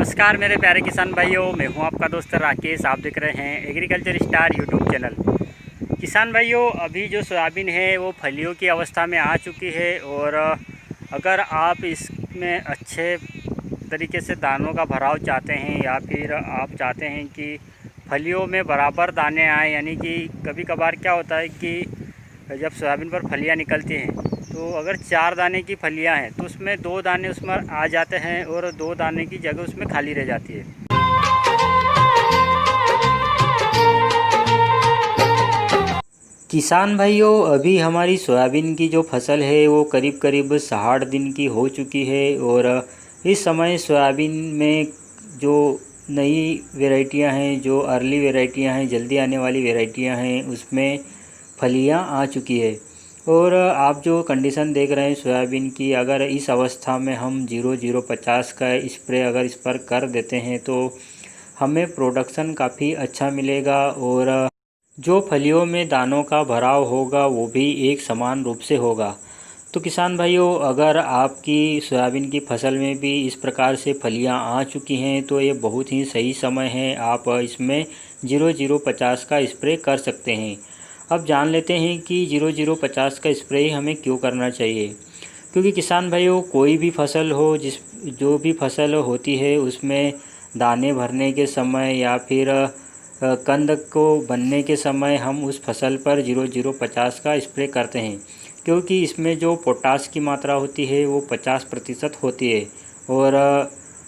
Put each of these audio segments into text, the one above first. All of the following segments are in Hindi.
नमस्कार मेरे प्यारे किसान भाइयों, मैं हूं आपका दोस्त राकेश। आप देख रहे हैं एग्रीकल्चर स्टार यूट्यूब चैनल। किसान भाइयों, अभी जो सोयाबीन है वो फलियों की अवस्था में आ चुकी है और अगर आप इसमें अच्छे तरीके से दानों का भराव चाहते हैं या फिर आप चाहते हैं कि फलियों में बराबर दाने आए, यानी कि कभी कभार क्या होता है कि जब सोयाबीन पर फलियां निकलती हैं तो अगर 4 दाने की फलियां हैं तो उसमें 2 दाने उसमें आ जाते हैं और 2 दाने की जगह उसमें खाली रह जाती है। किसान भाइयों, अभी हमारी सोयाबीन की जो फसल है वो करीब करीब 60 दिन की हो चुकी है और इस समय सोयाबीन में जो नई वेराइटियां हैं, जो अर्ली वेराइटियां हैं, जल्दी आने वाली वेराइटियां हैं, उसमें फलियां आ चुकी है। और आप जो कंडीशन देख रहे हैं सोयाबीन की, अगर इस अवस्था में हम 0050 का स्प्रे अगर इस पर कर देते हैं तो हमें प्रोडक्शन काफ़ी अच्छा मिलेगा और जो फलियों में दानों का भराव होगा वो भी एक समान रूप से होगा। तो किसान भाइयों, अगर आपकी सोयाबीन की फसल में भी इस प्रकार से फलियां आ चुकी हैं तो ये बहुत ही सही समय है, आप इसमें 0050 का स्प्रे कर सकते हैं। अब जान लेते हैं कि 0050 का स्प्रे हमें क्यों करना चाहिए। क्योंकि किसान भाइयों, कोई भी फसल हो, जो भी फसल होती है उसमें दाने भरने के समय या फिर कंद को बनने के समय हम उस फसल पर 0050 का स्प्रे करते हैं। क्योंकि इसमें जो पोटाश की मात्रा होती है वो 50% होती है और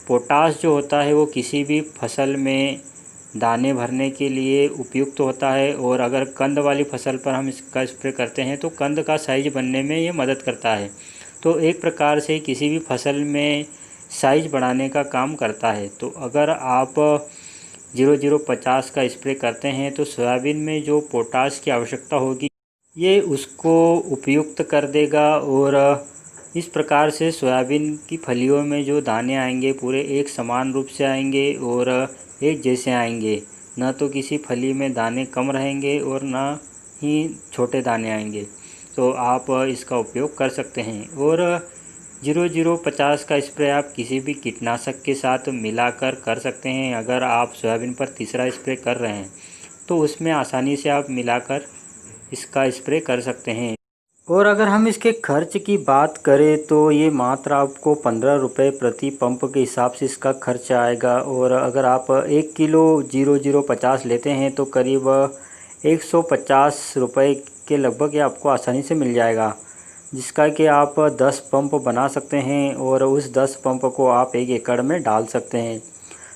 पोटाश जो होता है वो किसी भी फसल में दाने भरने के लिए उपयुक्त होता है और अगर कंद वाली फसल पर हम इसका स्प्रे करते हैं तो कंद का साइज बनने में ये मदद करता है। तो एक प्रकार से किसी भी फसल में साइज बढ़ाने का काम करता है। तो अगर आप 0050 का स्प्रे करते हैं तो सोयाबीन में जो पोटाश की आवश्यकता होगी ये उसको उपयुक्त कर देगा और इस प्रकार से सोयाबीन की फलियों में जो दाने आएंगे पूरे एक समान रूप से आएंगे और एक जैसे आएंगे। न तो किसी फली में दाने कम रहेंगे और न ही छोटे दाने आएंगे। तो आप इसका उपयोग कर सकते हैं। और 0050 का स्प्रे आप किसी भी कीटनाशक के साथ मिलाकर कर सकते हैं। अगर आप सोयाबीन पर तीसरा स्प्रे कर रहे हैं तो उसमें आसानी से आप मिलाकर इसका स्प्रे कर सकते हैं। और अगर हम इसके खर्च की बात करें तो ये मात्र आपको 15 रुपये प्रति पंप के हिसाब से इसका खर्च आएगा। और अगर आप 1 किलो 0050 लेते हैं तो करीब 150 रुपये के लगभग ये आपको आसानी से मिल जाएगा, जिसका कि आप 10 पंप बना सकते हैं और उस 10 पंप को आप 1 एकड़ में डाल सकते हैं।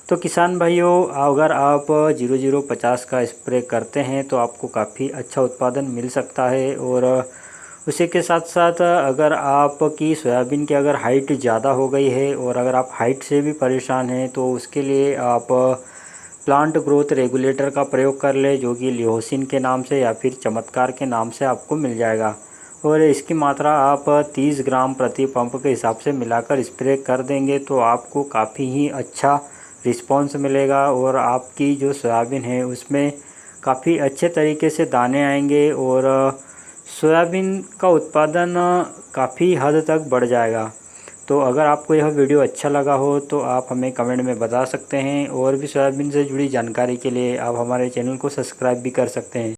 तो किसान भाइयों, अगर आप 0050 का स्प्रे करते हैं तो आपको काफ़ी अच्छा उत्पादन मिल सकता है। और उसी के साथ साथ अगर आपकी सोयाबीन की अगर हाइट ज़्यादा हो गई है और अगर आप हाइट से भी परेशान हैं तो उसके लिए आप प्लांट ग्रोथ रेगुलेटर का प्रयोग कर ले, जो कि लियोसिन के नाम से या फिर चमत्कार के नाम से आपको मिल जाएगा। और इसकी मात्रा आप 30 ग्राम प्रति पंप के हिसाब से मिलाकर स्प्रे कर देंगे तो आपको काफ़ी ही अच्छा रिस्पॉन्स मिलेगा और आपकी जो सोयाबीन है उसमें काफ़ी अच्छे तरीके से दाने आएंगे और सोयाबीन का उत्पादन काफ़ी हद तक बढ़ जाएगा। तो अगर आपको यह वीडियो अच्छा लगा हो तो आप हमें कमेंट में बता सकते हैं और भी सोयाबीन से जुड़ी जानकारी के लिए आप हमारे चैनल को सब्सक्राइब भी कर सकते हैं।